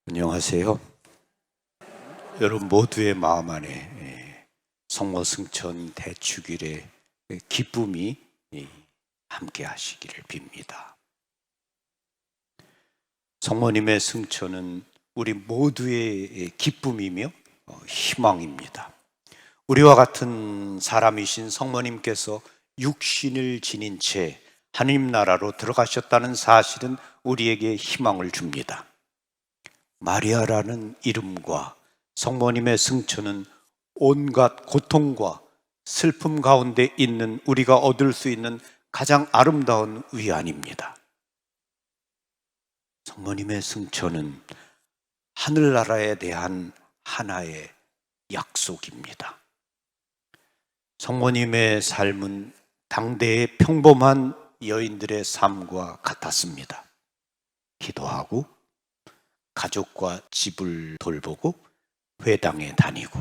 안녕하세요. 여러분 모두의 마음 안에 성모 승천 대축일의 기쁨이 함께 하시기를 빕니다. 성모님의 승천은 우리 모두의 기쁨이며 희망입니다. 우리와 같은 사람이신 성모님께서 육신을 지닌 채 하느님 나라로 들어가셨다는 사실은 우리에게 희망을 줍니다. 마리아라는 이름과 성모님의 승천은 온갖 고통과 슬픔 가운데 있는 우리가 얻을 수 있는 가장 아름다운 위안입니다. 성모님의 승천은 하늘나라에 대한 하나의 약속입니다. 성모님의 삶은 당대의 평범한 여인들의 삶과 같았습니다. 기도하고 가족과 집을 돌보고 회당에 다니고,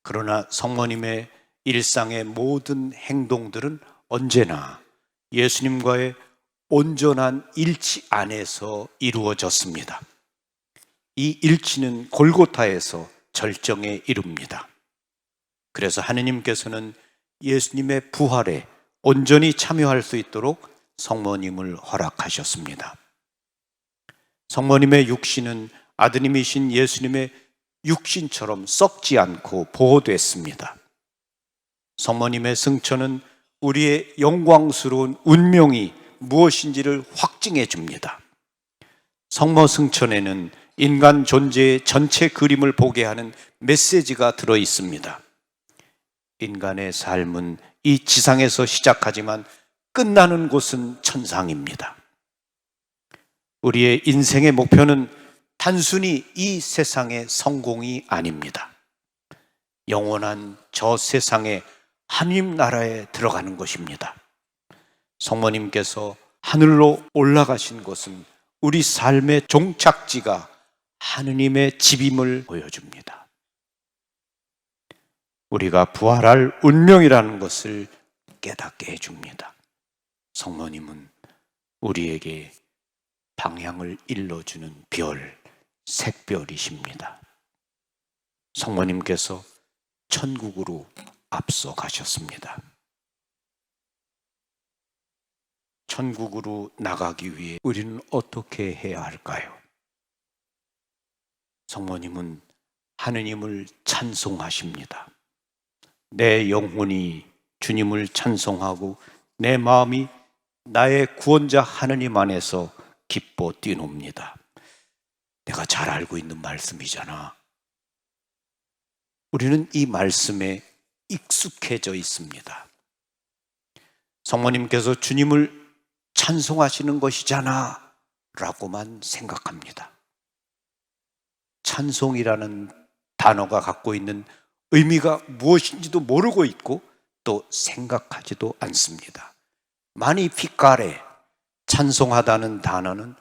그러나 성모님의 일상의 모든 행동들은 언제나 예수님과의 온전한 일치 안에서 이루어졌습니다. 이 일치는 골고타에서 절정에 이릅니다. 그래서 하느님께서는 예수님의 부활에 온전히 참여할 수 있도록 성모님을 허락하셨습니다. 성모님의 육신은 아드님이신 예수님의 육신처럼 썩지 않고 보호됐습니다. 성모님의 승천은 우리의 영광스러운 운명이 무엇인지를 확증해 줍니다. 성모 승천에는 인간 존재의 전체 그림을 보게 하는 메시지가 들어 있습니다. 인간의 삶은 이 지상에서 시작하지만 끝나는 곳은 천상입니다. 우리의 인생의 목표는 단순히 이 세상의 성공이 아닙니다. 영원한 저 세상의 하느님 나라에 들어가는 것입니다. 성모님께서 하늘로 올라가신 것은 우리 삶의 종착지가 하느님의 집임을 보여줍니다. 우리가 부활할 운명이라는 것을 깨닫게 해줍니다. 성모님은 우리에게 방향을 일러주는 별, 색별이십니다. 성모님께서 천국으로 앞서 가셨습니다. 천국으로 나가기 위해 우리는 어떻게 해야 할까요? 성모님은 하느님을 찬송하십니다. 내 영혼이 주님을 찬송하고 내 마음이 나의 구원자 하느님 안에서 기뻐 뛰놉니다. 내가 잘 알고 있는 말씀이잖아. 우리는 이 말씀에 익숙해져 있습니다. 성모님께서 주님을 찬송하시는 것이잖아 라고만 생각합니다. 찬송이라는 단어가 갖고 있는 의미가 무엇인지도 모르고 있고 또 생각하지도 않습니다. 마니피카레, 찬송하다는 단어는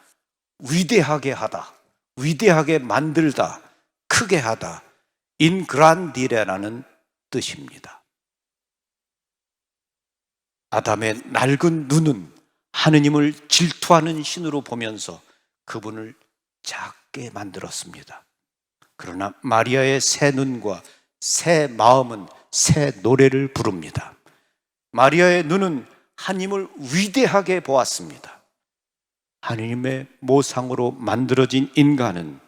위대하게 하다, 위대하게 만들다, 크게 하다, 인그란디레라는 뜻입니다. 아담의 낡은 눈은 하느님을 질투하는 신으로 보면서 그분을 작게 만들었습니다. 그러나 마리아의 새 눈과 새 마음은 새 노래를 부릅니다. 마리아의 눈은 하느님을 위대하게 보았습니다. 하느님의 모상으로 만들어진 인간은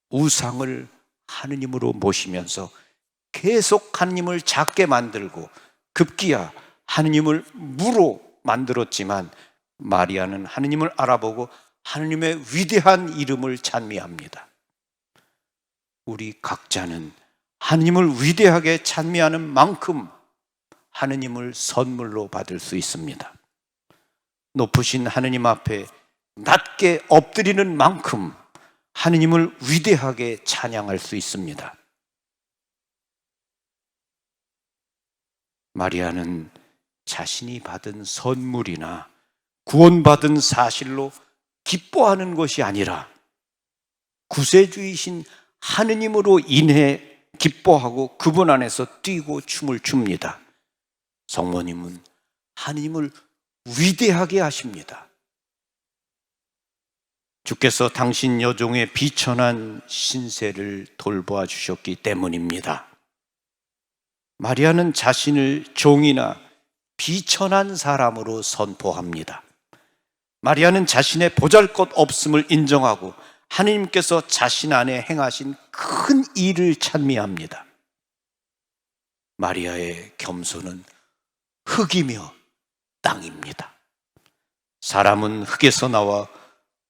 우상을 하느님으로 모시면서 계속 하느님을 작게 만들고 급기야 하느님을 무로 만들었지만, 마리아는 하느님을 알아보고 하느님의 위대한 이름을 찬미합니다. 우리 각자는 하느님을 위대하게 찬미하는 만큼 하느님을 선물로 받을 수 있습니다. 높으신 하느님 앞에 낮게 엎드리는 만큼 하느님을 위대하게 찬양할 수 있습니다. 마리아는 자신이 받은 선물이나 구원받은 사실로 기뻐하는 것이 아니라 구세주이신 하느님으로 인해 기뻐하고 그분 안에서 뛰고 춤을 춥니다. 성모님은 하느님을 위대하게 하십니다. 주께서 당신 여종의 비천한 신세를 돌보아 주셨기 때문입니다. 마리아는 자신을 종이나 비천한 사람으로 선포합니다. 마리아는 자신의 보잘것없음을 인정하고 하느님께서 자신 안에 행하신 큰 일을 찬미합니다. 마리아의 겸손은 흙이며 땅입니다. 사람은 흙에서 나와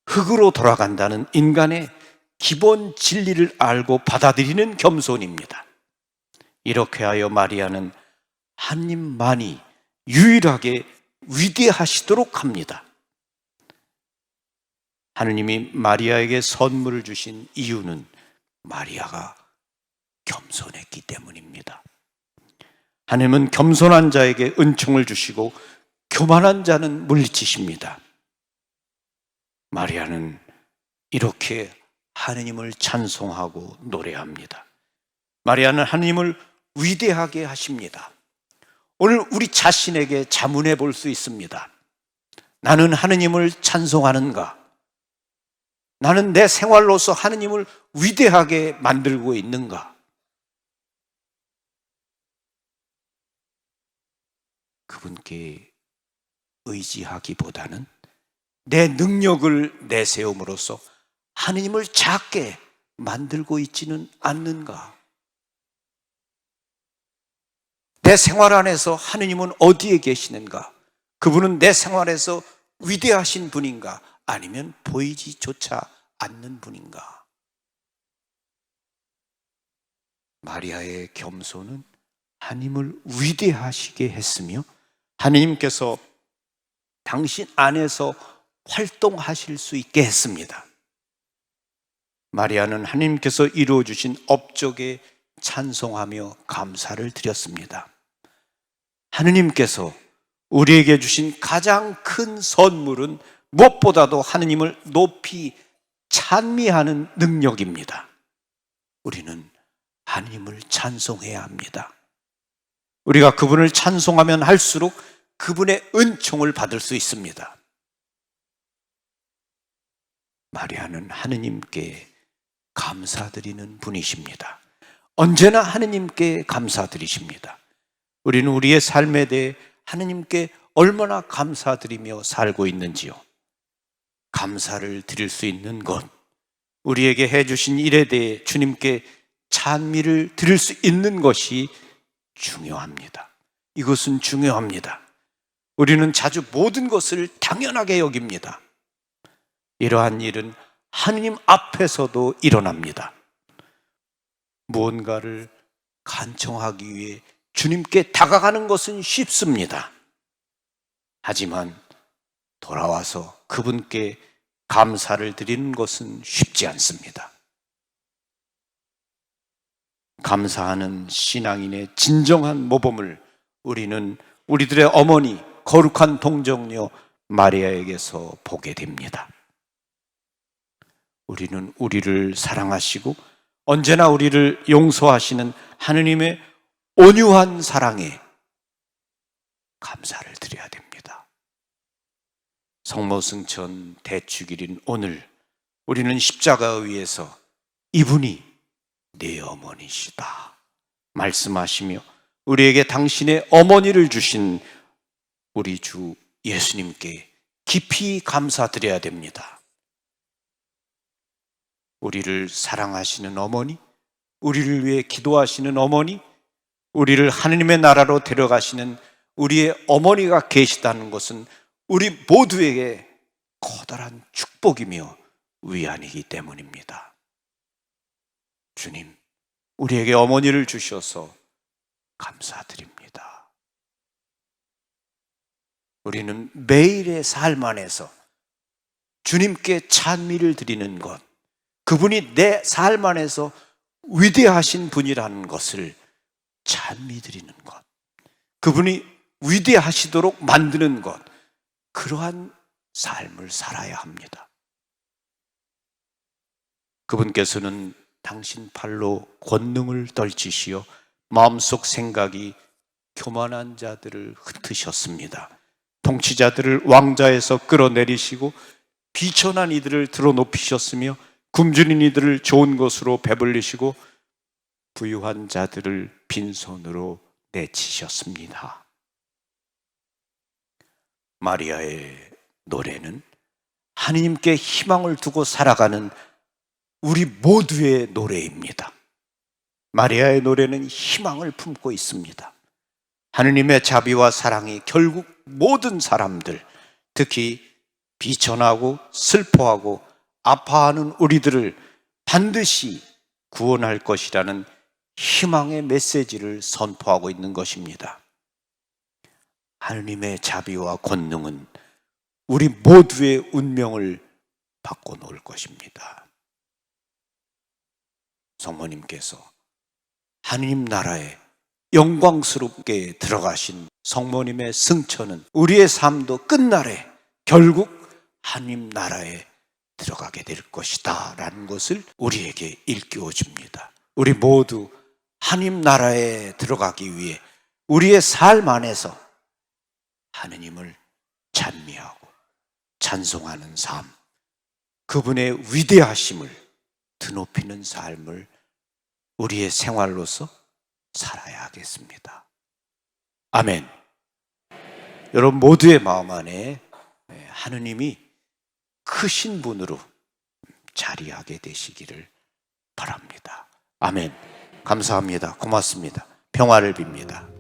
흙으로 돌아간다는 인간의 기본 진리를 알고 받아들이는 겸손입니다. 이렇게 하여 마리아는 하느님만이 유일하게 위대하시도록 합니다. 하느님이 마리아에게 선물을 주신 이유는 마리아가 겸손했기 때문입니다. 하느님은 겸손한 자에게 은총을 주시고 교만한 자는 물리치십니다. 마리아는 이렇게 하느님을 찬송하고 노래합니다. 마리아는 하느님을 위대하게 하십니다. 오늘 우리 자신에게 자문해 볼 수 있습니다. 나는 하느님을 찬송하는가? 나는 내 생활로서 하느님을 위대하게 만들고 있는가? 그분께 의지하기보다는 내 능력을 내세움으로써 하느님을 작게 만들고 있지는 않는가? 내 생활 안에서 하느님은 어디에 계시는가? 그분은 내 생활에서 위대하신 분인가? 아니면 보이지조차 않는 분인가? 마리아의 겸손은 하느님을 위대하시게 했으며 하느님께서 당신 안에서 활동하실 수 있게 했습니다. 마리아는 하느님께서 이루어 주신 업적에 찬송하며 감사를 드렸습니다. 하느님께서 우리에게 주신 가장 큰 선물은 무엇보다도 하느님을 높이 찬미하는 능력입니다. 우리는 하느님을 찬송해야 합니다. 우리가 그분을 찬송하면 할수록 그분의 은총을 받을 수 있습니다. 마리아는 하느님께 감사드리는 분이십니다. 언제나 하느님께 감사드리십니다. 우리는 우리의 삶에 대해 하느님께 얼마나 감사드리며 살고 있는지요. 감사를 드릴 수 있는 것, 우리에게 해주신 일에 대해 주님께 찬미를 드릴 수 있는 것이 중요합니다. 이것은 중요합니다. 우리는 자주 모든 것을 당연하게 여깁니다. 이러한 일은 하느님 앞에서도 일어납니다. 무언가를 간청하기 위해 주님께 다가가는 것은 쉽습니다. 하지만 돌아와서 그분께 감사를 드리는 것은 쉽지 않습니다. 감사하는 신앙인의 진정한 모범을 우리는 우리들의 어머니 거룩한 동정녀 마리아에게서 보게 됩니다. 우리는 우리를 사랑하시고 언제나 우리를 용서하시는 하느님의 온유한 사랑에 감사를 드려야 됩니다. 성모승천 대축일인 오늘 우리는 십자가 위에서 이분이 내 어머니시다 말씀하시며 우리에게 당신의 어머니를 주신 우리 주 예수님께 깊이 감사드려야 됩니다. 우리를 사랑하시는 어머니, 우리를 위해 기도하시는 어머니, 우리를 하느님의 나라로 데려가시는 우리의 어머니가 계시다는 것은 우리 모두에게 커다란 축복이며 위안이기 때문입니다. 주님, 우리에게 어머니를 주셔서 감사드립니다. 우리는 매일의 삶 안에서 주님께 찬미를 드리는 것, 그분이 내 삶 안에서 위대하신 분이라는 것을 찬미 드리는 것, 그분이 위대하시도록 만드는 것, 그러한 삶을 살아야 합니다. 그분께서는 당신 팔로 권능을 떨치시어 마음속 생각이 교만한 자들을 흩으셨습니다. 통치자들을 왕좌에서 끌어내리시고 비천한 이들을 들어 높이셨으며 굶주린 이들을 좋은 것으로 배불리시고 부유한 자들을 빈손으로 내치셨습니다. 마리아의 노래는 하느님께 희망을 두고 살아가는 우리 모두의 노래입니다. 마리아의 노래는 희망을 품고 있습니다. 하느님의 자비와 사랑이 결국 모든 사람들, 특히 비천하고 슬퍼하고 아파하는 우리들을 반드시 구원할 것이라는 희망의 메시지를 선포하고 있는 것입니다. 하느님의 자비와 권능은 우리 모두의 운명을 바꿔놓을 것입니다. 성모님께서 하느님 나라에 영광스럽게 들어가신 성모님의 승천은 우리의 삶도 끝날에 결국 하느님 나라에 들어가게 될 것이다 라는 것을 우리에게 일깨워 줍니다. 우리 모두 하느님 나라에 들어가기 위해 우리의 삶 안에서 하느님을 찬미하고 찬송하는 삶, 그분의 위대하심을 드높이는 삶을 우리의 생활로서 살아야 하겠습니다. 아멘. 여러분 모두의 마음 안에 하느님이 크신 분으로 자리하게 되시기를 바랍니다. 아멘. 감사합니다. 고맙습니다. 평화를 빕니다.